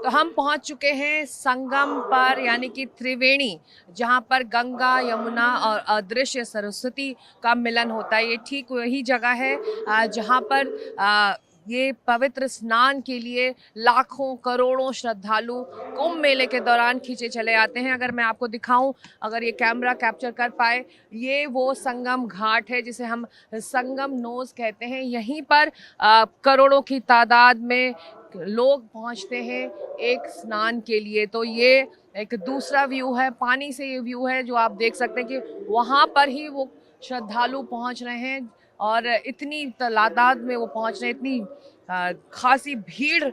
तो हम पहुंच चुके हैं संगम पर, यानी कि त्रिवेणी, जहां पर गंगा, यमुना और अदृश्य सरस्वती का मिलन होता है। ये ठीक वही जगह है जहां पर ये पवित्र स्नान के लिए लाखों करोड़ों श्रद्धालु कुंभ मेले के दौरान खींचे चले आते हैं। अगर मैं आपको दिखाऊं, अगर ये कैमरा कैप्चर कर पाए, ये वो संगम घाट है जिसे हम संगम नोज कहते हैं। यहीं पर करोड़ों की तादाद में लोग पहुंचते हैं एक स्नान के लिए। तो ये एक दूसरा व्यू है, पानी से ये व्यू है जो आप देख सकते हैं कि वहां पर ही वो श्रद्धालु पहुंच रहे हैं और इतनी तादाद में वो पहुंच रहे हैं, इतनी खासी भीड़।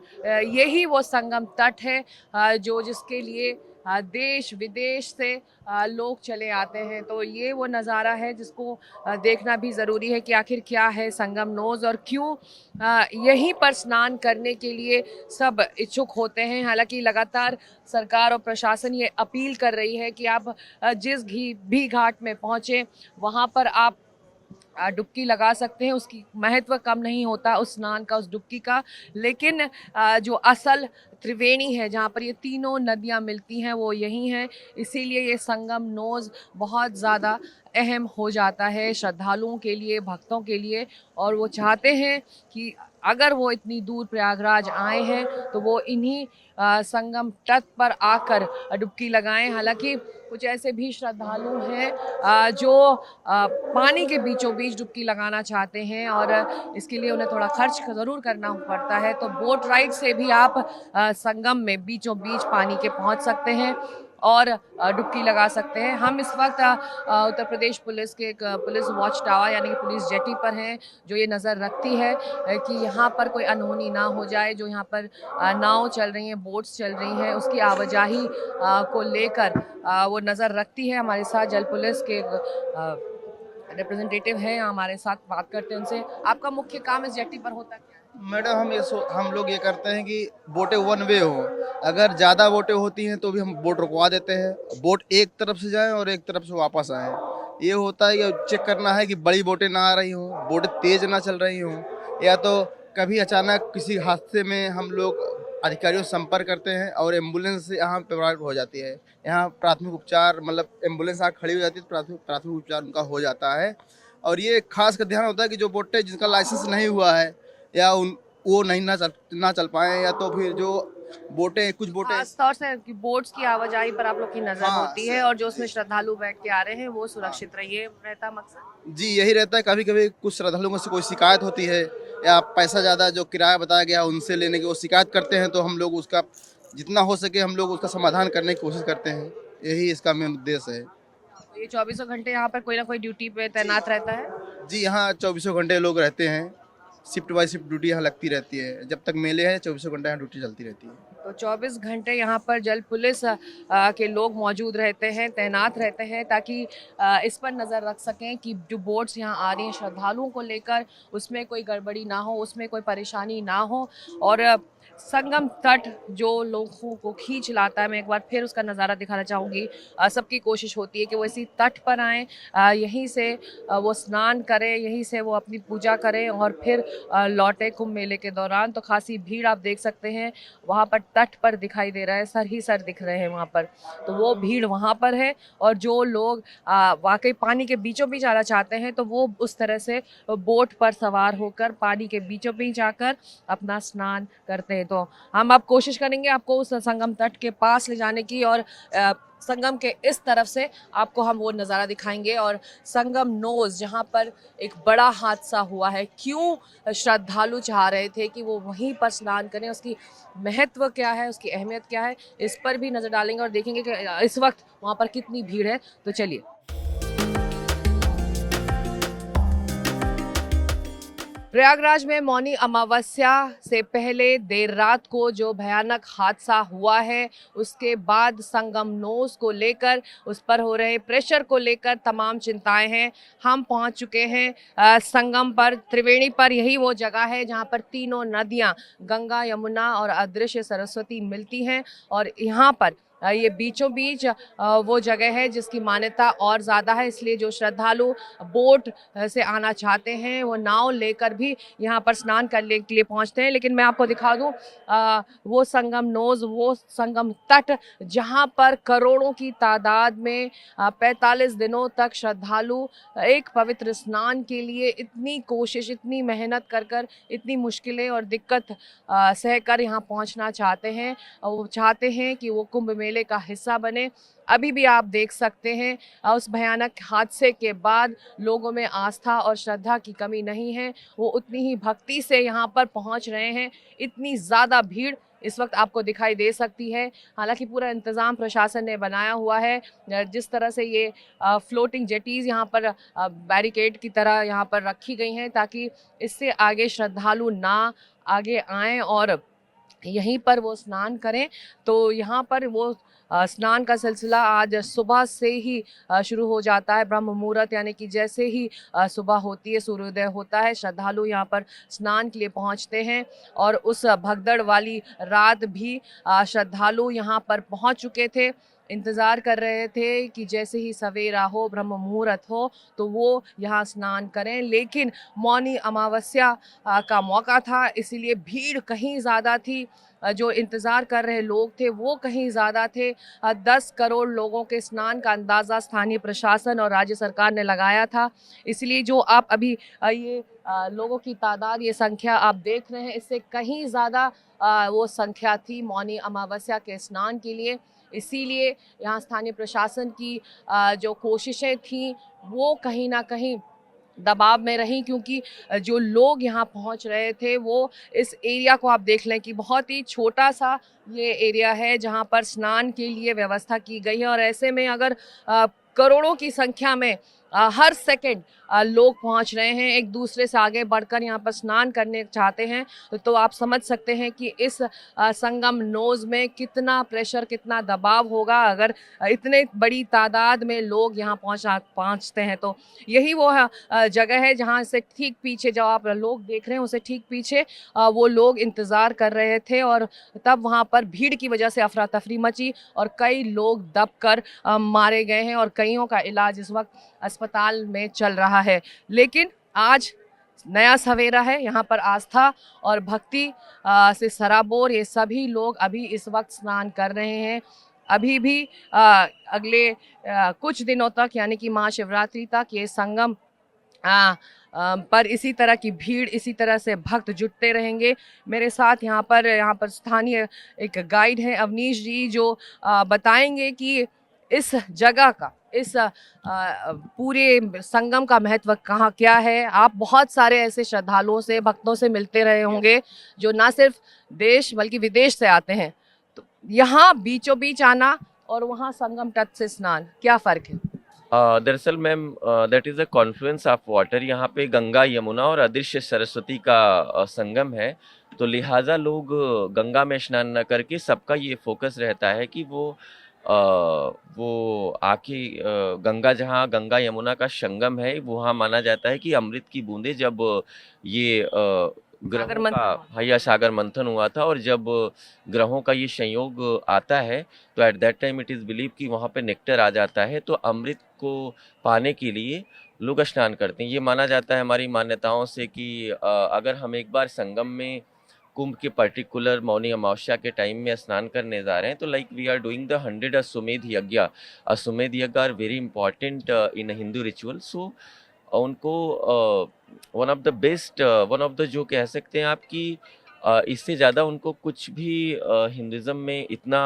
यही वो संगम तट है जो जिसके लिए देश विदेश से लोग चले आते हैं। तो ये वो नज़ारा है जिसको देखना भी ज़रूरी है कि आखिर क्या है संगम नोज और क्यों यहीं पर स्नान करने के लिए सब इच्छुक होते हैं। हालांकि लगातार सरकार और प्रशासन ये अपील कर रही है कि आप जिस भी घाट में पहुँचें वहाँ पर आप डुबकी लगा सकते हैं। उसकी महत्व कम नहीं होता उस स्नान का, उस डुबकी का। लेकिन जो असल त्रिवेणी है जहाँ पर ये तीनों नदियाँ मिलती हैं वो यही है, इसीलिए ये संगम नोज बहुत ज़्यादा अहम हो जाता है श्रद्धालुओं के लिए, भक्तों के लिए। और वो चाहते हैं कि अगर वो इतनी दूर प्रयागराज आए हैं तो वो इन्हीं संगम तट पर आकर डुबकी लगाएं। हालांकि कुछ ऐसे भी श्रद्धालु हैं जो पानी के बीचों बीच डुबकी लगाना चाहते हैं और इसके लिए उन्हें थोड़ा खर्च ज़रूर करना पड़ता है। तो बोट राइड से भी आप संगम में बीचों बीच पानी के पहुंच सकते हैं और डुबकी लगा सकते हैं। हम इस वक्त उत्तर प्रदेश पुलिस के एक पुलिस वॉच टावर यानी कि पुलिस जेटी पर हैं, जो ये नज़र रखती है कि यहाँ पर कोई अनहोनी ना हो जाए। जो यहाँ पर नाव चल रही हैं, बोट्स चल रही हैं, उसकी आवाजाही को लेकर वो नज़र रखती है। हमारे साथ जल पुलिस के रिप्रेजेंटेटिव हैं, हमारे साथ बात करते हैं उनसे। आपका मुख्य काम इस जेटी पर होता क्या है? मैडम हम लोग ये करते हैं कि बोटें वन वे हो। अगर ज़्यादा बोटें होती हैं तो भी हम बोट रुकवा देते हैं, बोट एक तरफ से जाएं और एक तरफ से वापस आएं। ये होता है कि चेक करना है कि बड़ी बोटें ना आ रही हों, बोटें तेज़ ना चल रही हों, या तो कभी अचानक किसी हादसे में हम लोग अधिकारियों से संपर्क करते हैं और एम्बुलेंस यहाँ प्रोवाइड हो जाती है। यहाँ प्राथमिक उपचार, मतलब एम्बुलेंस यहाँ खड़ी हो जाती है तो प्राथमिक प्राथमिक उपचार उनका हो जाता है। और ये खास का ध्यान होता है कि जो बोटें जिनका लाइसेंस नहीं हुआ है या उन वो नहीं ना चल पाए, या तो फिर जो बोटें, कुछ बोटें। खास तौर से कि बोट्स की आवाजाही पर आप लोग की नजर हाँ होती है और जो उसमें श्रद्धालु बैठ के आ रहे हैं वो हाँ सुरक्षित रहिए रहता मकसद। जी, यही रहता है। कभी कभी कुछ श्रद्धालुओं से कोई शिकायत होती है या पैसा ज़्यादा जो किराया बताया गया उनसे लेने की वो शिकायत करते हैं, तो हम लोग उसका जितना हो सके हम लोग उसका समाधान करने की कोशिश करते हैं। यही इसका मेन उद्देश्य है। तो ये 24 घंटे यहाँ पर कोई ना कोई ड्यूटी पे जी तैनात रहता है। जी, यहाँ चौबीसों घंटे लोग रहते हैं। शिफ्ट बाई शिफ्ट ड्यूटी यहाँ लगती रहती है। जब तक मेले है 24 घंटे यहाँ ड्यूटी चलती रहती है। तो 24 घंटे यहाँ पर जल पुलिस के लोग मौजूद रहते हैं, तैनात रहते हैं, ताकि इस पर नज़र रख सकें कि जो बोट्स यहाँ आ रही हैं श्रद्धालुओं को लेकर उसमें कोई गड़बड़ी ना हो, उसमें कोई परेशानी ना हो। और संगम तट जो लोगों को खींच लाता है, मैं एक बार फिर उसका नज़ारा दिखाना चाहूँगी। सबकी कोशिश होती है कि वो इसी तट पर आएँ, यहीं से वो स्नान करें, यहीं से वो अपनी पूजा करें और फिर लौटे कुंभ मेले के दौरान। तो खासी भीड़ आप देख सकते हैं वहाँ पर तट पर दिखाई दे रहा है, सर ही सर दिख रहे हैं वहाँ पर। तो वो भीड़ वहाँ पर है और जो लोग वाकई पानी के बीचों बीच आना चाहते हैं तो वो उस तरह से बोट पर सवार होकर पानी के बीचों बीच जाकर अपना स्नान करते हैं। तो हम अब कोशिश करेंगे आपको उस संगम तट के पास ले जाने की और संगम के इस तरफ से आपको हम वो नज़ारा दिखाएंगे। और संगम नोज जहाँ पर एक बड़ा हादसा हुआ है, क्यों श्रद्धालु चाह रहे थे कि वो वहीं पर स्नान करें, उसकी महत्व क्या है, उसकी अहमियत क्या है, इस पर भी नज़र डालेंगे और देखेंगे कि इस वक्त वहाँ पर कितनी भीड़ है। तो चलिए। प्रयागराज में मौनी अमावस्या से पहले देर रात को जो भयानक हादसा हुआ है, उसके बाद संगम नोज को लेकर, उस पर हो रहे प्रेशर को लेकर तमाम चिंताएं हैं। हम पहुंच चुके हैं संगम पर, त्रिवेणी पर। यही वो जगह है जहां पर तीनों नदियां गंगा, यमुना और अदृश्य सरस्वती मिलती हैं और यहाँ पर ये बीचों बीच वो जगह है जिसकी मान्यता और ज़्यादा है, इसलिए जो श्रद्धालु बोट से आना चाहते हैं वो नाव लेकर भी यहाँ पर स्नान करने के लिए पहुँचते हैं। लेकिन मैं आपको दिखा दूँ वो संगम नोज़, वो संगम तट जहाँ पर करोड़ों की तादाद में 45 दिनों तक श्रद्धालु एक पवित्र स्नान के लिए इतनी कोशिश, इतनी मेहनत कर इतनी मुश्किलें और दिक्कत सहकर यहाँ पहुँचना चाहते हैं। वो चाहते हैं कि वो कुंभ मेले का हिस्सा बने। अभी भी आप देख सकते हैं उस भयानक हादसे के बाद लोगों में आस्था और श्रद्धा की कमी नहीं है, वो उतनी ही भक्ति से यहाँ पर पहुँच रहे हैं। इतनी ज़्यादा भीड़ इस वक्त आपको दिखाई दे सकती है। हालांकि पूरा इंतज़ाम प्रशासन ने बनाया हुआ है। जिस तरह से ये फ्लोटिंग जेटीज़ यहाँ पर बैरिकेड की तरह यहाँ पर रखी गई हैं ताकि इससे आगे श्रद्धालु ना आगे आएँ और यहीं पर वो स्नान करें। तो यहाँ पर वो स्नान का सिलसिला आज सुबह से ही शुरू हो जाता है। ब्रह्म मुहूर्त यानी कि जैसे ही सुबह होती है, सूर्योदय होता है, श्रद्धालु यहाँ पर स्नान के लिए पहुँचते हैं। और उस भगदड़ वाली रात भी श्रद्धालु यहाँ पर पहुँच चुके थे, इंतज़ार कर रहे थे कि जैसे ही सवेरा हो, ब्रह्म मुहूर्त हो तो वो यहाँ स्नान करें। लेकिन मौनी अमावस्या का मौका था, इसीलिए भीड़ कहीं ज़्यादा थी। जो इंतज़ार कर रहे लोग थे वो कहीं ज़्यादा थे। 10 करोड़ लोगों के स्नान का अंदाज़ा स्थानीय प्रशासन और राज्य सरकार ने लगाया था। इसलिए जो आप अभी ये लोगों की तादाद, ये संख्या आप देख रहे हैं, इससे कहीं ज़्यादा वो संख्या थी मौनी अमावस्या के स्नान के लिए। इसीलिए यहाँ स्थानीय प्रशासन की जो कोशिशें थीं वो कहीं ना कहीं दबाव में रही, क्योंकि जो लोग यहाँ पहुँच रहे थे वो इस एरिया को आप देख लें कि बहुत ही छोटा सा ये एरिया है जहाँ पर स्नान के लिए व्यवस्था की गई है। और ऐसे में अगर करोड़ों की संख्या में हर सेकंड लोग पहुंच रहे हैं, एक दूसरे से आगे बढ़कर यहाँ पर स्नान करने चाहते हैं, तो आप समझ सकते हैं कि इस संगम नोज़ में कितना प्रेशर, कितना दबाव होगा अगर इतने बड़ी तादाद में लोग यहाँ पहुँचते हैं। तो यही वो जगह है जहाँ से ठीक पीछे जो आप लोग देख रहे हैं उसे ठीक पीछे वो लोग इंतज़ार कर रहे थे और तब वहाँ पर भीड़ की वजह से अफरा तफरी मची और कई लोग दबकर मारे गए हैं और कईयों का इलाज इस वक्त अस्पताल में चल रहा है। लेकिन आज नया सवेरा है, यहाँ पर आस्था और भक्ति से सराबोर ये सभी लोग अभी इस वक्त स्नान कर रहे हैं। अभी भी अगले कुछ दिनों तक यानी कि महाशिवरात्रि तक ये संगम पर इसी तरह की भीड़, इसी तरह से भक्त जुटते रहेंगे। मेरे साथ यहाँ पर स्थानीय एक गाइड हैं अवनीश जी, जो बताएंगे कि इस जगह का, इस पूरे संगम का महत्व कहाँ क्या है। आप बहुत सारे ऐसे श्रद्धालुओं से, भक्तों से मिलते रहे होंगे जो ना सिर्फ देश बल्कि विदेश से आते हैं, तो यहाँ बीचों बीच आना और वहाँ संगम तट से स्नान, क्या फ़र्क है? दरअसल ma'am that is a Confluence of water. यहाँ पे गंगा, यमुना और अदृश्य सरस्वती का संगम है, तो लिहाजा लोग गंगा में स्नान न करके सबका ये फोकस रहता है कि वो आके गंगा, जहाँ गंगा यमुना का संगम है, वहाँ माना जाता है कि अमृत की बूंदें जब ये ग्रहों का या सागर मंथन हुआ था और जब ग्रहों का ये संयोग आता है तो at that time it is believe कि वहाँ पे नेक्टर आ जाता है, तो अमृत को पाने के लिए लोग स्नान करते हैं। ये माना जाता है हमारी मान्यताओं से कि अगर हम एक बार संगम में कुंभ के पर्टिकुलर मौनी अमावस्या के टाइम में स्नान करने जा रहे हैं, तो like we are doing the 100 Ashwamedha yagya. Ashwamedha yagya are very important in Hindu ritual. So उनको one of the best, one of the, जो कह सकते हैं आप कि इससे ज़्यादा उनको कुछ भी हिंदुज़म में इतना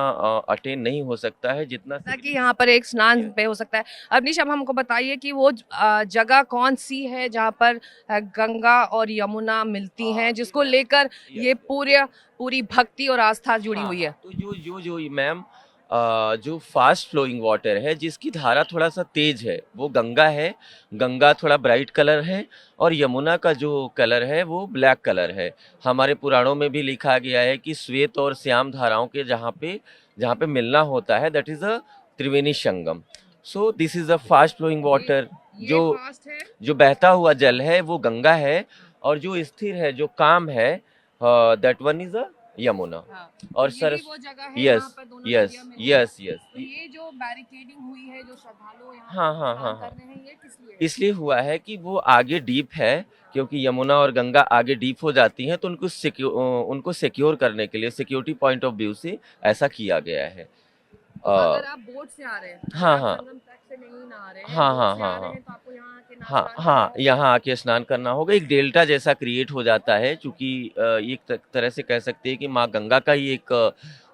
अटेन नहीं हो सकता है जितना कि यहाँ पर एक स्नान पे हो सकता है। अवनीश, अब हमको बताइए कि वो जगह कौन सी है जहाँ पर गंगा और यमुना मिलती हैं, जिसको लेकर ये पूरी भक्ति और आस्था जुड़ी हुई है? तो जो मैम जो फास्ट फ्लोइंग वाटर है, जिसकी धारा थोड़ा सा तेज है, वो गंगा है। गंगा थोड़ा ब्राइट कलर है और यमुना का जो कलर है वो ब्लैक कलर है। हमारे पुराणों में भी लिखा गया है कि श्वेत और श्याम धाराओं के जहाँ पे मिलना होता है, that is a Triveni Sangam. So this is a fast flowing water. जो बहता हुआ जल है वो गंगा है और जो स्थिर है, जो काम है, that one is a Yamuna. हाँ, और यही सरस वो जगह है यस जहाँ पर दोनों यस नदियाँ मिलती हैं। यस यस तो ये जो बैरिकेडिंग हुई है, जो श्रद्धालु यहाँ हाँ पर हाँ हाँ स्नान हाँ, कर रहे हैं, ये किस लिए है? इसलिए हुआ है कि वो आगे डीप है, क्योंकि यमुना और गंगा आगे डीप हो जाती हैं, तो उनको सिक्योर करने के लिए, सिक्योरिटी पॉइंट ऑफ व्यू से ऐसा किया गया है। तो अ, अगर आप बोट से आ रहे हैं, अगर हाँ आप हाँ संगम तट से नहीं नहा रहे हैं, हाँ बोट हाँ से हाँ आ रहे हाँ हैं, तो आपको यहाँ आके हाँ स्नान करना हाँ, होगा। यहाँ आके स्नान करना होगा। एक डेल्टा जैसा क्रिएट हो जाता है, क्योंकि एक तरह से कह सकते हैं कि माँ गंगा का ही एक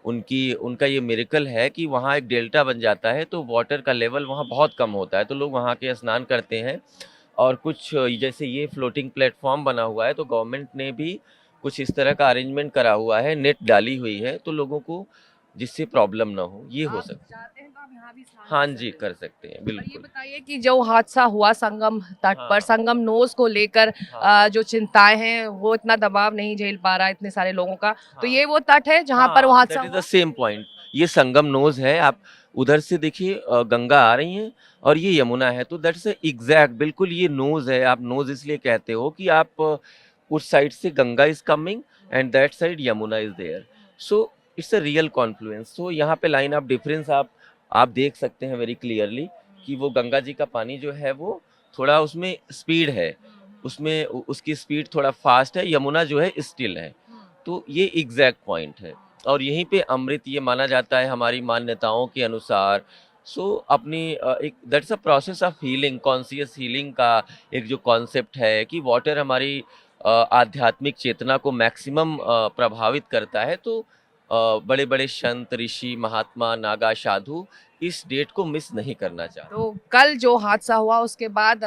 उनकी उनका ये मिरेकल है कि वहाँ एक डेल्टा बन जाता है, तो वाटर का लेवल वहाँ बहुत कम होता है, तो लोग वहाँ के स्नान करते हैं। और कुछ जैसे ये फ्लोटिंग प्लेटफॉर्म बना हुआ है, तो गवर्नमेंट ने भी कुछ इस तरह का अरेंजमेंट करा हुआ है, नेट डाली हुई है, तो लोगों को जिससे प्रॉब्लम ना हो, ये हो आप सकता है। चाहते हैं तो आप यहाँ भी स्नान हाँ कर जी, सकते हैं। कर सकते हैं, और ये बिल्कुल। बताइए कि जो हादसा हुआ संगम तट पर, हाँ संगम नोज को लेकर हाँ जो चिंताएं हैं, वो इतना दबाव नहीं झेल पा रहा है इतने सारे लोगों का, तो हाँ ये वो तट है जहाँ पर वो हाँ, हादसा दैट इज द हुआ। Same point. ये संगम नोज है, आप उधर से देखिए, गंगा आ रही है और ये यमुना है, तो दैट्स एग्जैक्ट, बिल्कुल ये नोज है। आप नोज इसलिए कहते हो कि आप उस साइड से Ganga is coming and that side Yamuna is there, so it's a real confluence. So यहाँ पे लाइन ऑफ डिफरेंस आप देख सकते हैं वेरी क्लियरली कि वो गंगा जी का पानी जो है वो थोड़ा उसमें स्पीड है, उसमें उसकी स्पीड थोड़ा फास्ट है, यमुना जो है स्टिल है। तो ये एग्जैक्ट पॉइंट है, और यहीं पे अमृत ये माना जाता है हमारी मान्यताओं के अनुसार। सो अपनी एक that's a process of healing, conscious healing का एक जो कॉन्सेप्ट है कि वाटर हमारी आध्यात्मिक चेतना को मैक्सिमम प्रभावित करता है, तो बड़े बड़े संत, ऋषि, महात्मा, नागा, साधु इस डेट को मिस नहीं करना चाहते। तो कल जो हादसा हुआ उसके बाद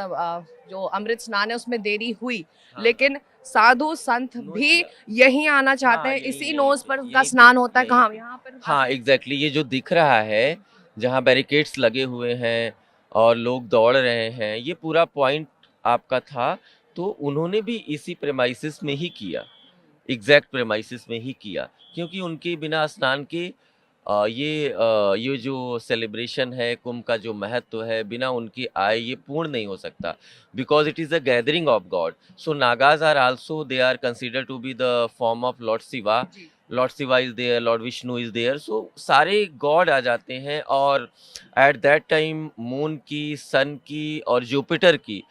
जो अमृत स्नान है उसमें देरी हुई, हाँ लेकिन साधु संत नोच भी लिया। यहीं आना चाहते हाँ, हैं, यहीं इसी यहीं नोज पे पर उनका यहीं पे स्नान होता है। यहीं कहाँ? पे यहाँ पर हाँ एग्जैक्टली, ये जो दिख रहा है जहाँ बैरिकेड्स लगे हुए हैं और लोग दौड़ रहे हैं, ये पूरा पॉइंट आपका था, तो उन्होंने भी इसी प्रेमाइसिस में ही किया, एग्जैक्ट प्रेमाइसिस में ही किया, क्योंकि उनके बिना स्नान के ये जो सेलिब्रेशन है, कुंभ का जो महत्व है, बिना उनके आए ये पूर्ण नहीं हो सकता, because it is a gathering of god. So Nagas are also, they are consider to be the form of lord Shiva. जी। Lord Shiva is there, lord Vishnu is there, so सारे गॉड आ जाते हैं। और एट दैट टाइम मून की, सन की और Jupiter की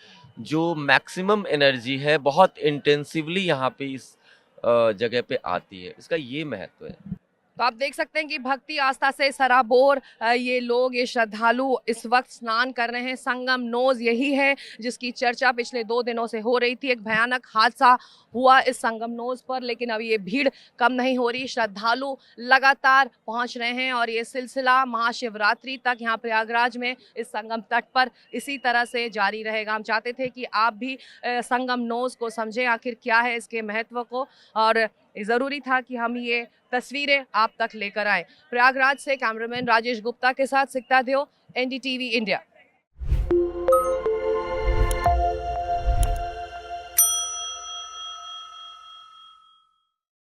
जो मैक्सिमम एनर्जी है, बहुत इंटेंसिवली यहाँ पे इस जगह पे आती है, इसका ये महत्व है। तो आप देख सकते हैं कि भक्ति आस्था से सराबोर ये लोग, ये श्रद्धालु इस वक्त स्नान कर रहे हैं। संगम नोज यही है जिसकी चर्चा पिछले 2 दिनों से हो रही थी। एक भयानक हादसा हुआ इस संगम नोज पर, लेकिन अब ये भीड़ कम नहीं हो रही, श्रद्धालु लगातार पहुंच रहे हैं और ये सिलसिला महाशिवरात्रि तक यहाँ प्रयागराज में इस संगम तट पर इसी तरह से जारी रहेगा। हम चाहते थे कि आप भी संगम नोज को समझें, आखिर क्या है इसके महत्व को, और ज़रूरी था कि हम ये तस्वीरें आप तक लेकर आए। प्रयागराज से कैमरामैन राजेश गुप्ता के साथ सिकता देओ, NDTV इंडिया।